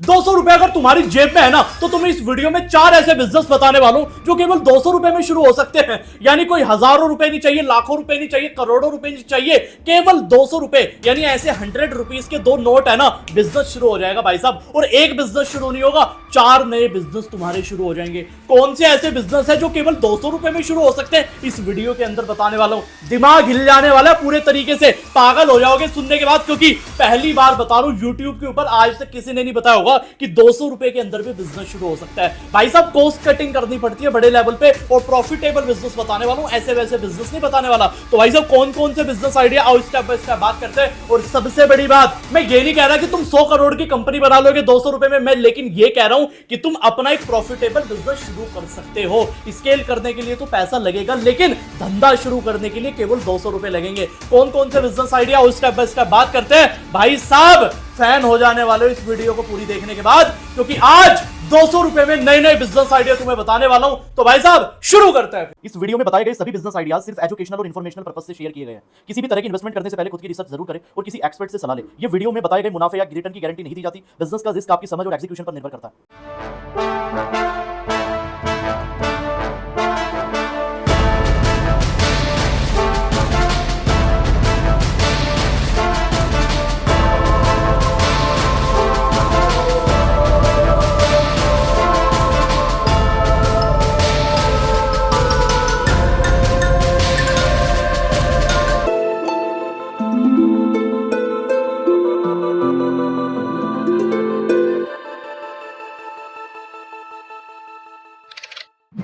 200 रुपए अगर तुम्हारी जेब में है ना, तो तुम्हें इस वीडियो में 4 ऐसे बिजनेस बताने वालों जो केवल 200 रुपए में शुरू हो सकते हैं। यानी कोई हजारों रुपए नहीं चाहिए, लाखों रुपए नहीं चाहिए, करोड़ों रुपए नहीं चाहिए, केवल 200 रुपए, यानी ऐसे 100 रुपीज के 2 नोट है ना, बिजनेस शुरू हो जाएगा भाई साहब। और एक बिजनेस शुरू नहीं होगा, 4 नए बिजनेस तुम्हारे शुरू हो जाएंगे। कौन से ऐसे बिजनेस है जो केवल 200 रुपए में शुरू हो सकते हैं, इस वीडियो के अंदर बताने वाला हूं। दिमाग हिल जाने वाला है पूरे तरीके से, पागल हो जाओगे सुनने के बाद, क्योंकि पहली बार बता रहा हूं यूट्यूब के ऊपर, आज तक किसी ने नहीं बताया होगा कि 200 रुपए के अंदर भी बिजनेस शुरू हो सकता है। भाई साहब कॉस्ट कटिंग करनी पड़ती है बड़े लेवल पे, और प्रॉफिटेबल बिजनेस बताने वाला हूं, ऐसे वैसे बिजनेस नहीं बताने वाला। तो भाई साहब कौन कौन से बिजनेस आइडिया, आओ स्टेप बाय स्टेप बात करते हैं। और सबसे बड़ी बात, मैं ये नहीं कह रहा कि तुम 100 करोड़ की कंपनी बना लोगे 200 रुपए में, मैं लेकिन ये कह रहा हूं कि तुम अपना एक प्रॉफिटेबल बिजनेस शुरू कर सकते हो। स्केल करने के लिए तो पैसा लगेगा, लेकिन धंधा शुरू करने के लिए केवल 200 रुपए लगेंगे। कौन कौन से बिजनेस आइडिया, उस स्टेप बाय स्टेप बात करते हैं। भाई साहब फैन हो जाने वाले हो इस वीडियो को पूरी देखने के बाद, क्योंकि आज 200 रुपए में नए नए बिजनेस आइडिया तुम्हें बताने वाला हूं। तो भाई साहब शुरू करते हैं। इस वीडियो में बताए गए सभी बिजनेस आइडियाज सिर्फ एजुकेशनल और इन्फॉर्मेशनल पर्पस से शेयर किए गए हैं। किसी भी तरह की इन्वेस्टमेंट करने से पहले खुद की रिसर्च जरूर करें और किसी एक्सपर्ट से सलाह लें। ये वीडियो में बताए गए मुनाफे या रिटर्न की गारंटी नहीं दी जाती। बिजनेस का रिस्क आपकी समझ और एग्जीक्यूशन पर निर्भर करता है।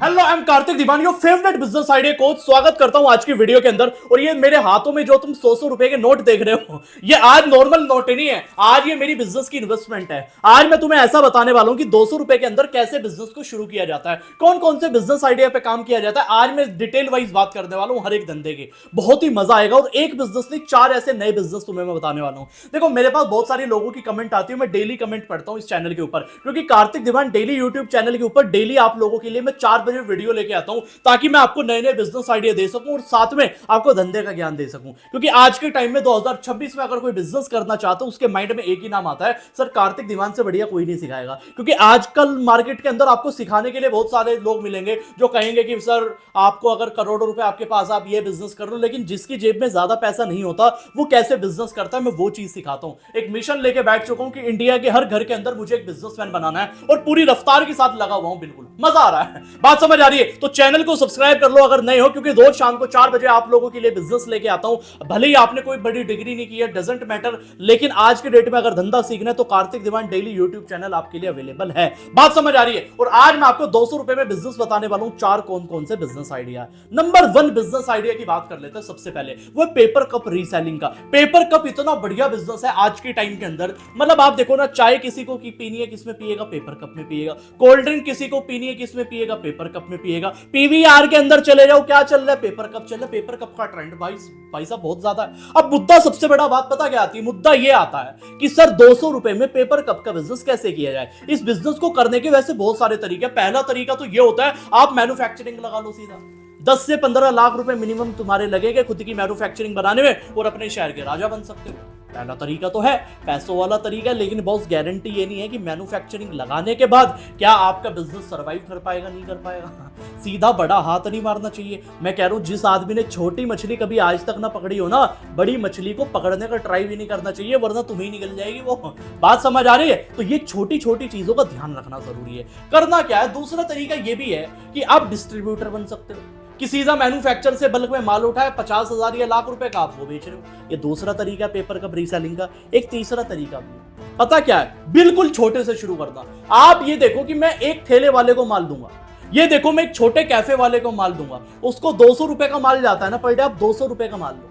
Hello I am Kartik Dewan, your favourite business idea coach. स्वागत करता हूं आज की वीडियो के अंदर। और ये मेरे हाथों में जो तुम 100 रुपए के नोट देख रहे हो, ये आज नॉर्मल नोट नहीं है, आज ये मेरी बिजनेस की इन्वेस्टमेंट है। आज मैं तुम्हें ऐसा बताने वाला हूं कि 200 रुपए के अंदर कैसे बिजनेस को शुरू किया जाता है, कौन कौन से बिजनेस आइडिया पे काम किया जाता है। आज मैं डिटेल वाइज बात करने वाला हूं हर एक धंधे की, बहुत ही मजा आएगा। और एक बिजनेस नहीं, 4 ऐसे नए बिजनेस तुम्हें मैं बताने वाला हूं। देखो मेरे पास बहुत सारे लोगों की कमेंट आती है, मैं डेली कमेंट पढ़ता हूं इस चैनल के ऊपर, क्योंकि कार्तिक दीवान डेली यूट्यूब चैनल के ऊपर डेली आप लोगों के लिए मैं 4 बजे वीडियो लेके आता हूं, ताकि मैं आपको नए नए बिजनेस आइडिया दे सकूं और साथ में आपको धंधे का ज्ञान दे सकूं। क्योंकि आज के टाइम में 2026 में अगर कोई बिजनेस करना चाहता है, उसके माइंड में एक ही नाम आता है, सर कार्तिक दीवान से बढ़िया कोई नहीं सिखाएगा। क्योंकि आजकल मार्केट के अंदर आपको सिखाने के लिए बहुत सारे लोग मिलेंगे जो कहेंगे कि सर आपको अगर करोड़ों रुपए आपके पास, आप ये बिजनेस कर लो। लेकिन जिसकी जेब में ज्यादा पैसा नहीं होता वो कैसे बिजनेस करता है, मैं वो चीज सिखाता हूं। एक मिशन लेके बैठ चुका हूं कि इंडिया के हर घर के अंदर मुझे एक बिजनेसमैन बनाना है, और पूरी रफ्तार के साथ लगा हुआ हूं। बिल्कुल मजा आ रहा है, बात समझ आ रही है? तो चैनल को सब्सक्राइब कर लो अगर नए हो, क्योंकि रोज शाम को 4 बजे आप लोगों के लिए बिजनेस लेके आता हूं। भले ही आपने कोई बड़ी डिग्री नहीं की है, डजंट मैटर, लेकिन आज के डेट में अगर धंधा सीखना है तो कार्तिक दीवान डेली यूट्यूब चैनल आपके लिए अवेलेबल है। बात समझ आ रही है? और आज मैं आपको 200 रुपए में बिजनेस बताने वाला हूं, 4 कौन कौन से business idea. Number 1 business idea की बात कर लेते हैं। सबसे पहले वो पेपर कप रीसेलिंग का। पेपर कप इतना बढ़िया बिजनेस है आज के टाइम के अंदर। मतलब आप देखो ना, चाय किसी को पीनी है किसमें पिएगा, पेपर कप में पिएगा। कोल्ड ड्रिंक किसी को पीनी है किसमें पिएगा, पेपर कप में पिएगा। पीवीआर के अंदर चले जाओ, क्या चल रहा है, पेपर कप चल रहा है। पेपर कप का ट्रेंड भाई साहब बहुत ज्यादा है। अब मुद्दा, सबसे बड़ा बात पता क्या आती है? मुद्दा ये आता है कि सर 200 रुपए में पेपर कप का बिजनेस कैसे किया जाए। इस बिजनेस को करने के वैसे बहुत सारे तरीके। पहला तरीका तो ये होता है, आप मैन्युफैक्चरिंग लगा लो सीधा। 10 से 15 लाख रुपए मिनिमम तुम्हारे लगेंगे खुद की मैन्युफैक्चरिंग बनाने में, और अपने शहर के राजा बन सकते हो। पहला तरीका तो है पैसों वाला तरीका, लेकिन बॉस गारंटी ये नहीं है कि मैन्युफैक्चरिंग लगाने के बाद क्या आपका बिजनेस सरवाइव कर पाएगा, नहीं कर पाएगा। सीधा बड़ा हाथ नहीं मारना चाहिए। मैं कह रहा हूं जिस आदमी ने छोटी मछली कभी आज तक ना पकड़ी हो ना, बड़ी मछली को पकड़ने का ट्राई भी नहीं करना चाहिए, वरना तुम्हें निकल जाएगी वो। बात समझ आ रही है? तो ये छोटी छोटी चीजों का ध्यान रखना जरूरी है। करना क्या है, दूसरा तरीका ये भी है कि आप डिस्ट्रीब्यूटर बन सकते हो, कि सीधा मैन्युफैक्चर से बल्क में माल उठाए 50,000 या लाख रुपए का आप वो बेच रहे हो। ये दूसरा तरीका पेपर कप रीसेलिंग का। एक तीसरा तरीका भी पता क्या है, बिल्कुल छोटे से शुरू करना। आप ये देखो कि मैं एक ठेले वाले को माल दूंगा, ये देखो मैं एक छोटे कैफे वाले को माल दूंगा, उसको 200 रुपए का माल जाता है ना पर डे, आप 200 रुपए का माल दो,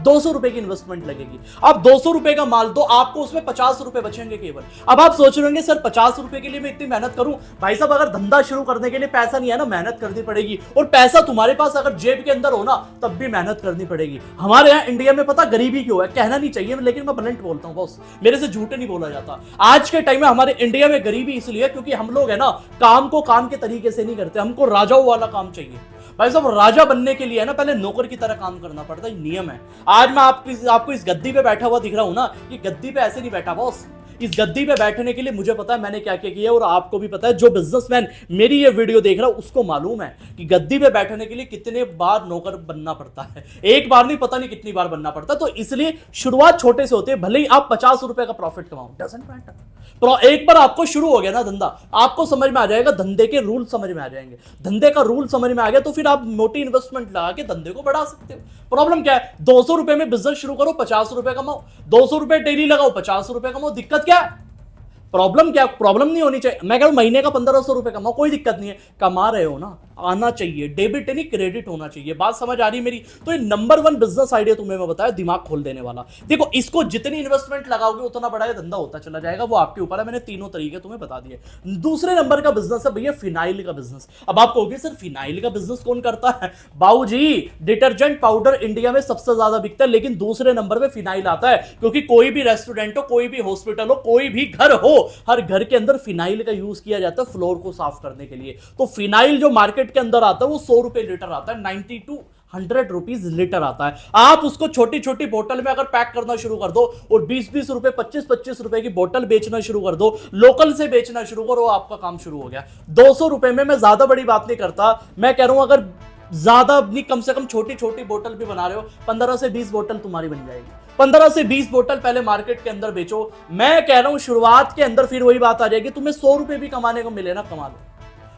200 रुपए की इन्वेस्टमेंट लगेगी। आप 200 रुपए का माल दो, आपको उसमें 50 रुपए बचेंगे केवल। अब आप सोच रहे होंगे सर 50 रुपए के लिए मैं इतनी मेहनत करूं। भाई साहब अगर धंधा शुरू करने के लिए पैसा नहीं है ना, मेहनत करनी पड़ेगी। और पैसा तुम्हारे पास अगर जेब के अंदर हो ना, तब भी मेहनत करनी पड़ेगी। हमारे यहाँ इंडिया में पता गरीबी क्यों है, कहना नहीं चाहिए लेकिन मैं ब्लंट बोलता हूँ बॉस, मेरे से झूठ नहीं बोला जाता। आज के टाइम में हमारे इंडिया में गरीबी इसलिए क्योंकि हम लोग है ना, काम को काम के तरीके से नहीं करते, हमको राजाओं वाला काम चाहिए। भाई साहब राजा बनने के लिए है ना, पहले नौकर की तरह काम करना पड़ता है, नियम है। आज मैं आपको इस गद्दी पे बैठा हुआ दिख रहा हूं ना, ये गद्दी पे ऐसे नहीं बैठा बॉस, इस गद्दी पे बैठने के लिए मुझे पता है मैंने क्या क्या किया, और आपको भी पता है, जो बिजनेसमैन मेरी ये वीडियो देख रहा है उसको मालूम है कि गद्दी पे बैठने के लिए कितने बार नौकर बनना पड़ता है। एक बार नहीं, पता नहीं कितनी बार बनना पड़ता है। तो इसलिए शुरुआत छोटे से होती है। भले ही आप 50 रुपए का प्रॉफिट कमाओ, डजंट मैटर। एक बार आपको शुरू हो गया ना धंधा, आपको समझ में आ जाएगा, धंधे के रूल समझ में आ जाएंगे। धंधे का रूल समझ में आ गया तो फिर आप मोटी इन्वेस्टमेंट लगा के धंधे को बढ़ा सकते हो। प्रॉब्लम क्या है? 200 रुपए में बिजनेस शुरू करो, 50 रुपए कमाओ। 200 रुपए डेली लगाओ, 50 रुपए कमाओ। दिक्कत क्या है? प्रॉब्लम क्या? प्रॉब्लम नहीं होनी चाहिए। मैं कह रहा हूं महीने का 1500 रुपए कमाओ, कोई दिक्कत नहीं है। कमा रहे हो ना, आना चाहिए। डेबिट नहीं, क्रेडिट होना चाहिए। बात समझ आ रही मेरी? तो ये नंबर 1 बिजनेस आइडिया तुम्हें मैं बताया, दिमाग खोल देने वाला। देखो, इसको जितनी इन्वेस्टमेंट लगाओगे उतना बड़ा ये धंधा होता चला जाएगा, वो आपके ऊपर है। मैंने तीनों तरीके तुम्हें बता दिए। दूसरे नंबर का बिजनेस है भैया फिनाइल का बिजनेस। अब आप कहोगे सर फिनाइल का बिजनेस कौन करता है? बाबूजी, डिटर्जेंट पाउडर इंडिया में सबसे ज्यादा बिकता है, लेकिन दूसरे नंबर पे फिनाइल आता है। क्योंकि कोई भी रेस्टोरेंट हो, कोई भी हॉस्पिटल हो, कोई भी घर हो, हर घर के अंदर फिनाइल का यूज किया जाता है फ्लोर को साफ करने के लिए। तो फिनाइल जो मार्केट के अंदर आता है वो 100 रुपए लीटर आता है, 90 to 100 रुपीज लीटर आता है। आप उसको छोटी छोटी बोतल में अगर पैक करना शुरू कर दो और 20-20 रुपए, 25-25 रुपए की बोतल बेचना शुरू कर दो, लोकल से बेचना शुरू करो, आपका काम शुरू हो गया। 200 रुपए में मैं ज्यादा बड़ी बात नहीं करता, मैं कह रहा हूं अगर ज्यादा नहीं, कम से कम छोटी छोटी बोतल भी बना रहे हो, 15 से 20 बोतल तुम्हारी बन जाएगी। 15 से 20 बोतल पहले मार्केट के अंदर बेचो। मैं कह रहा हूं शुरुआत के अंदर फिर वही बात आ जाएगी, तुम्हें 100 रुपए भी कमाने को मिले ना, कमा लो,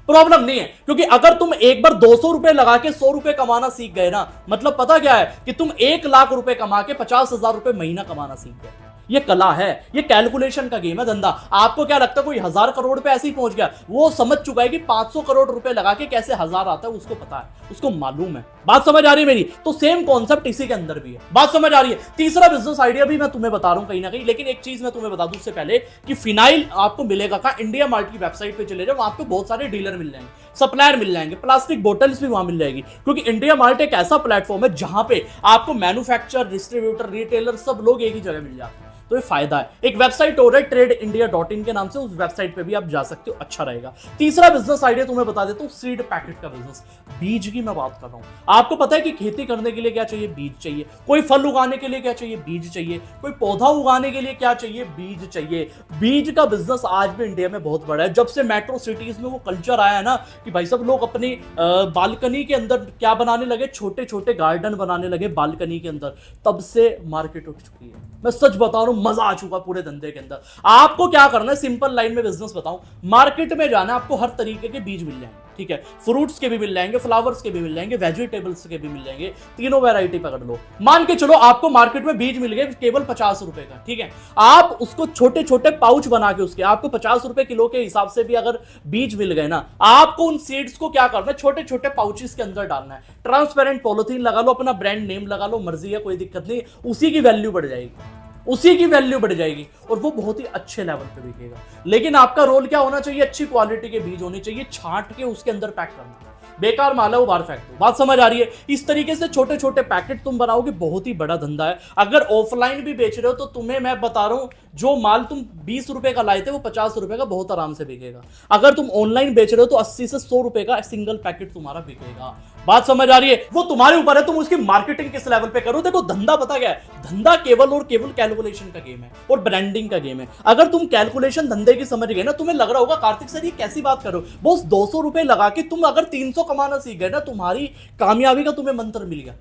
प्रॉब्लम नहीं है। क्योंकि अगर तुम एक बार 200 रुपए लगा के 100 रुपए कमाना सीख गए ना, मतलब पता क्या है कि तुम 1 लाख रुपए कमा के 50,000 रुपए महीना कमाना सीख गए। ये कला है, ये कैलकुलेशन का गेम है धंधा। आपको क्या लगता है कोई 1000 करोड़ पे ऐसे ही पहुंच गया? वो समझ चुका है कि 500 करोड़ रुपए लगा के कैसे 1000 आता है, उसको पता है, उसको मालूम है। बात समझ आ रही है मेरी? तो सेम कॉन्सेप्ट इसी के अंदर भी है। बात समझ आ रही है? तीसरा बिजनेस आइडिया भी मैं तुम्हें बता रहा हूं कहीं ना कहीं, लेकिन एक चीज मैं तुम्हें बता दूं उससे पहले कि फिनाइल आपको मिलेगा कहां? इंडिया मार्ट की वेबसाइट पे चले जाओ, वहां पे बहुत सारे डीलर मिल जाएंगे, सप्लायर मिल जाएंगे, प्लास्टिक बोटल्स भी वहां मिल जाएगी। क्योंकि इंडिया मार्ट एक ऐसा प्लेटफॉर्म है जहां पे आपको मैन्युफैक्चरर, डिस्ट्रीब्यूटर, रिटेलर सब लोग एक ही जगह मिल जाते हैं। तो ये फायदा है। एक वेबसाइट हो रहा है tradeindia.in के नाम से, उस वेबसाइट पे भी आप जा सकते हो, अच्छा रहेगा। तीसरा बिजनेस आइडिया तुम्हें बता देता हूं, सीड पैकेट का बिजनेस। बीज की मैं बात कर रहा हूं। आपको पता है कि खेती करने के लिए क्या चाहिए? बीज चाहिए। कोई फल उगाने के लिए क्या चाहिए? बीज चाहिए। कोई पौधा उगाने के लिए क्या चाहिए? बीज चाहिए। बीज का बिजनेस आज भी इंडिया में बहुत बड़ा है। जब से मेट्रो सिटीज में वो कल्चर आया है ना कि भाई सब लोग अपनी बालकनी के अंदर क्या बनाने लगे, छोटे छोटे गार्डन बनाने लगे बालकनी के अंदर, तब से मार्केट उठ चुकी है। मैं सच बता रहा हूं, मजा आ चुका पूरे धंधे के अंदर। आपको क्या करना है, सिंपल लाइन में बिजनेस बताऊं, मार्केट में जाना, आपको हर तरीके के बीज मिल जाएंगे, ठीक है? फ्रूट्स के भी मिल जाएंगे, फ्लावर्स के भी मिल जाएंगे, वेजिटेबल्स के भी मिल जाएंगे, तीनों वैरायटी पकड़ लो। मान के चलो आपको मार्केट में बीज मिल गए केवल 50 रुपए का, ठीक है? आप उसको छोटे छोटे पाउच बना के, उसके आपको 50 रुपए किलो के हिसाब से भी अगर बीज मिल गए ना, आपको उन सीड्स को क्या करना है, छोटे छोटे पाउचेस के अंदर डालना है। ट्रांसपेरेंट पॉलिथीन लगा लो, अपना ब्रांड नेम लगा लो, मर्जी है, कोई दिक्कत नहीं, उसी की वैल्यू बढ़ जाएगी, उसी की वैल्यू बढ़ जाएगी और वो बहुत ही अच्छे लेवल पे बिकेगा। लेकिन आपका रोल क्या होना चाहिए? अच्छी क्वालिटी के बीज होने चाहिए, छांट के उसके अंदर पैक करना। बेकार माल है वो बाहर फेंक दो। बात समझ आ रही है? इस तरीके से छोटे छोटे पैकेट तुम बनाओगे, बहुत ही बड़ा धंधा है। अगर ऑफलाइन भी बेच रहे हो तो तुम्हें मैं बता रहा हूं, जो माल तुम 20 रुपए का लाए थे वो 50 रुपए का बहुत आराम से बिकेगा। अगर तुम ऑनलाइन बेच रहे हो तो 80 से 100 रुपए का सिंगल पैकेट तुम्हारा बिकेगा। बात समझ आ रही है? वो तुम्हारे ऊपर है, तुम उसकी मार्केटिंग किस लेवल पे करो। देखो धंधा पता क्या है, धंधा केवल और केवल कैलकुलेशन का गेम है और ब्रांडिंग का गेम है। अगर तुम कैलकुलेशन धंधे की समझ गए ना, तुम्हें लग रहा होगा कार्तिक सर ये कैसी बात करो, बॉस 200 रुपए लगा के तुम अगर 300 कमाना सीख गए ना, तुम्हारी कामयाबी का तुम्हें मंत्र मिल गया।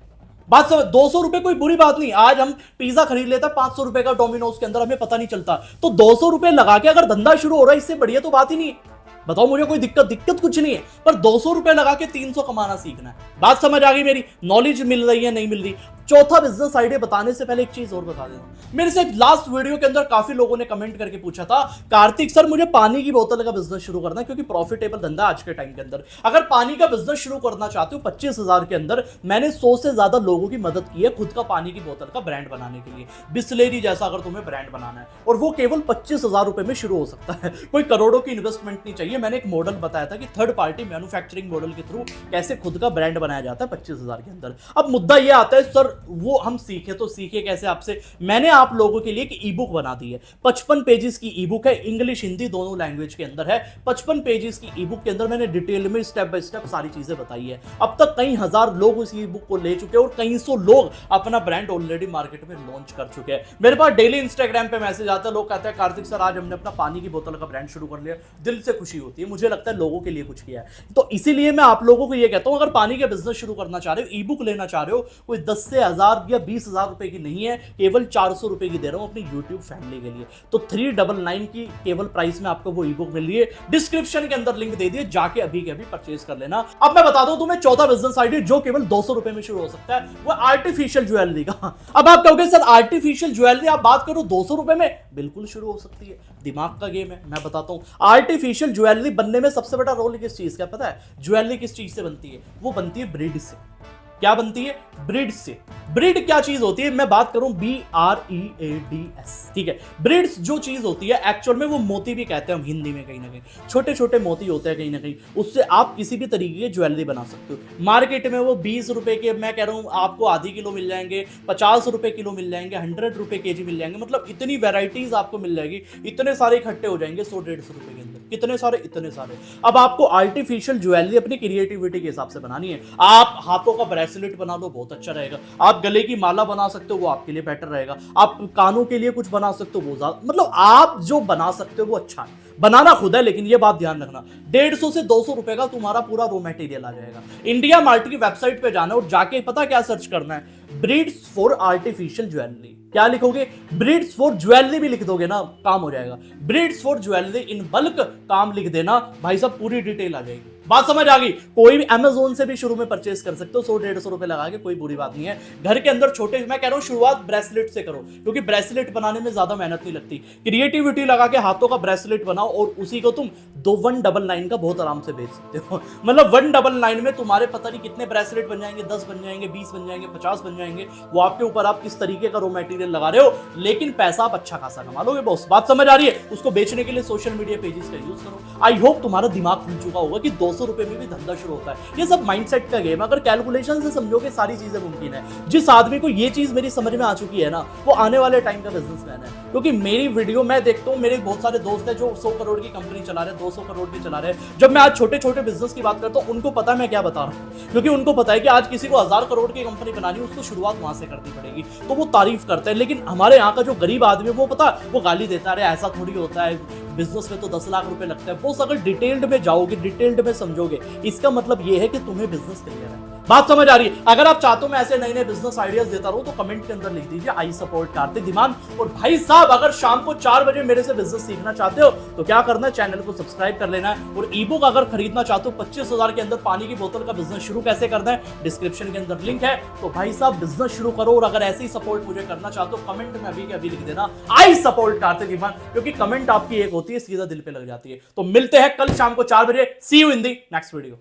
बात समझ, 200 रुपए कोई बुरी बात नहीं। आज हम पिज्जा खरीद लेते हैं 500 रुपए का डोमिनोज के अंदर, हमें पता नहीं चलता। तो 200 रुपए लगा के अगर धंधा शुरू हो रहा है, इससे बढ़िया तो बात ही नहीं है। बताओ मुझे, कोई दिक्कत कुछ नहीं है, पर 200 रुपए लगा के 300 कमाना सीखना है। बात समझ आ गई मेरी? नॉलेज मिल रही है, नहीं मिल रही? चौथा बिजनेस आइडिया बताने से पहले एक चीज और बता देता। मेरे से लास्ट वीडियो के अंदर काफी लोगों ने कमेंट करके पूछा था, कार्तिक सर मुझे पानी की बोतल का बिजनेस शुरू करना है, क्योंकि प्रॉफिटेबल धंधा आज के टाइम के अंदर। अगर पानी का बिजनेस शुरू करना चाहते हो 25,000 के अंदर, मैंने 100 से ज्यादा लोगों की मदद की है खुद का पानी की बोतल का ब्रांड बनाने के लिए। बिस्लेरी जैसा अगर तुम्हें ब्रांड बनाना है, और वो केवल 25,000 रुपए में शुरू हो सकता है। कोई करोड़ों की इन्वेस्टमेंट नहीं चाहिए। मैंने एक मॉडल बताया था कि थर्ड पार्टी मैन्युफैक्चरिंग मॉडल के थ्रू कैसे खुद का ब्रांड बनाया जाता है 25,000 के अंदर। अब मुद्दा यह आता है, सर वो हम सीखे तो सीखे कैसे आपसे, मैंने आप लोगों के लिए एक ई बुक बना दी है। 55 पेजेस की ई बुक है, इंग्लिश हिंदी दोनों लैंग्वेज के अंदर है। 55 पेजेस की ई बुक के अंदर मैंने डिटेल में स्टेप बाय स्टेप सारी चीजें बताई है। अब तक कई हजार लोग उस ई बुक को ले चुके हैं और कई सौ लोग अपना ब्रांड ऑलरेडी मार्केट में लॉन्च कर चुके हैं। मेरे पास डेली इंस्टाग्राम पे मैसेज आता है, लोग कहते हैं कार्तिक सर आज हमने अपना पानी की बोतल का ब्रांड शुरू कर लिया। दिल से खुशी होती है, मुझे लगता है लोगों के लिए कुछ किया है। तो इसीलिए मैं आप लोगों को ये कहता हूं, अगर पानी का बिजनेस शुरू करना चाह रहे हो, ई बुक लेना चाह रहे हो, कोई 10 से 1000 या 20,000 रुपए की नहीं है, केवल 400 रुपए की दे रहा हूं अपनी यूट्यूब फैमिली के लिए। तो 399 की केवल प्राइस में आपको वो ई बुक मिल रही है। डिस्क्रिप्शन के अंदर लिंक दे दिए, जाके अभी के अभी परचेज कर लेना। अब मैं बता दूं तुम्हें 14 बिजनेस आइडिया जो केवल 200 रुपए में शुरू हो सकता है, वो आर्टिफिशियल ज्वेलरी का। अब आप कहोगे सर आर्टिफिशियल ज्वेलरी आप बात करो 200 रुपए में, बिल्कुल शुरू हो सकती है। दिमाग का गेम है, मैं बताता हूं। आर्टिफिशियल ज्वेलरी बनने में सबसे बड़ा रोल किस चीज का पता है? ज्वेलरी किस चीज से बनती है? वो बनती है ब्रीड से। क्या बनती है? ब्रीड से। ब्रीड क्या चीज होती है? मैं बात करूं BREADS, ठीक है। ब्रीड्स जो चीज होती है एक्चुअल में वो मोती भी कहते हैं हम हिंदी में, कहीं ना कहीं छोटे छोटे मोती होते हैं कहीं ना कहीं, उससे आप किसी भी तरीके की ज्वेलरी बना सकते हो। मार्केट में वो 20 रुपए के, मैं कह रहा हूं आपको आधी किलो मिल जाएंगे, 50 रुपए किलो मिल जाएंगे, 100 रुपए केजी मिल जाएंगे। मतलब इतनी वेराइटीज आपको मिल जाएगी, इतने सारे इकट्ठे हो जाएंगे 100-150 रुपए के अंदर। कितने सारे, इतने सारे। अब आपको आर्टिफिशियल ज्वेलरी अपनी क्रिएटिविटी के हिसाब से बनानी है। आप हाथों का ब्रेसलेट बना लो, बहुत अच्छा रहेगा। आप गले की माला बना सकते हो, वो आपके लिए बेटर रहेगा। आप कानों के लिए कुछ बना सकते हो, वो ज्यादा, मतलब आप जो बना सकते हो वो अच्छा है। बनाना खुद है, लेकिन ये बात ध्यान रखना 150 से 200 रुपए का तुम्हारा पूरा रॉ मटेरियल आ जाएगा। इंडिया मार्ट की वेबसाइट पे जाना और जाके पता क्या सर्च करना है? Breeds for artificial jewellery. क्या लिखोगे? ब्रीड्स फॉर ज्वेलरी भी लिख दोगे ना, काम हो जाएगा। Breeds for jewellery in bulk काम लिख देना, भाई साहब पूरी डिटेल आ जाएगी। बात समझ आ गई? कोई भी अमेज़न से भी शुरू में परचेस कर सकते हो, 100-150 रुपए लगा के, कोई बुरी बात नहीं है। घर के अंदर छोटे, मैं कह रहा हूं शुरुआत ब्रेसलेट से करो, क्योंकि ब्रेसलेट बनाने में ज्यादा मेहनत नहीं लगती। क्रिएटिविटी लगा के हाथों का ब्रेसलेट बनाओ और उसी को तुम 199 का बहुत आराम से बेच सकते हो। मतलब 199 में तुम्हारे पता नहीं कितने ब्रेसलेट बन जाएंगे, 10 बन जाएंगे, 20 बन जाएंगे, 50 बन जाएंगे। वो आपके ऊपर, आप किस तरीके का रॉ मटेरियल लगा रहे हो, लेकिन पैसा आप अच्छा खासा कमा लोगे बॉस। बात समझ आ रही है? उसको बेचने के लिए सोशल मीडिया पेजेस का यूज करो। आई होप तुम्हारा दिमाग खुल चुका होगा कि 200 रुपए में भी धंधा शुरू होता है। ये सब माइंडसेट का गेम, अगर कैलकुलेशन से समझोगे सारी चीजें मुमकिन है। जिस आदमी को ये चीज मेरी समझ में आ चुकी है ना, वो आने वाले टाइम का बिजनेसमैन है। क्योंकि मेरी वीडियो मैं देखता हूँ, मेरे बहुत सारे दोस्त हैं जो 100 करोड़ की कंपनी चला रहे हैं, 200 करोड़ की चला रहे हैं। जब मैं आज छोटे छोटे बिजनेस की बात करता हूँ, उनको पता है मैं क्या बता रहा हूँ, क्योंकि उनको पता है कि आज किसी को 1000 करोड़ की कंपनी बनानी है, उसको शुरुआत वहां से करनी पड़ेगी, तो वो तारीफ करते हैं। लेकिन हमारे यहाँ का जो गरीब आदमी है, वो पता, वो गाली देता है, ऐसा थोड़ी होता है, बिजनेस में तो 10 लाख रुपए लगता है। वो अगर डिटेल्ड में जाओगे, डिटेल्ड में समझोगे, इसका मतलब ये है कि तुम्हें बिजनेस क्लियर है। बात समझ आ रही है? अगर आप चाहते हो मैं ऐसे नए नए बिजनेस आइडियाज देता रहूं, तो कमेंट के अंदर लिख दीजिए आई सपोर्ट कार्तिक धीमान। और भाई साहब, अगर शाम को 4 बजे मेरे से बिजनेस सीखना चाहते हो तो क्या करना है? चैनल को सब्सक्राइब कर लेना है। और ई बुक अगर खरीदना चाहते हो 25,000 के अंदर पानी की बोतल का बिजनेस शुरू कैसे करना है, डिस्क्रिप्शन के अंदर लिंक है। तो भाई साहब बिजनेस शुरू करो। और अगर ऐसे ही सपोर्ट मुझे करना चाहते हो, कमेंट में अभी के अभी लिख देना आई सपोर्ट कार्तिक धीमान, क्योंकि कमेंट आपकी एक होती है, सीधा दिल पे लग जाती है। तो मिलते हैं कल शाम को 4 बजे। See you in the next video.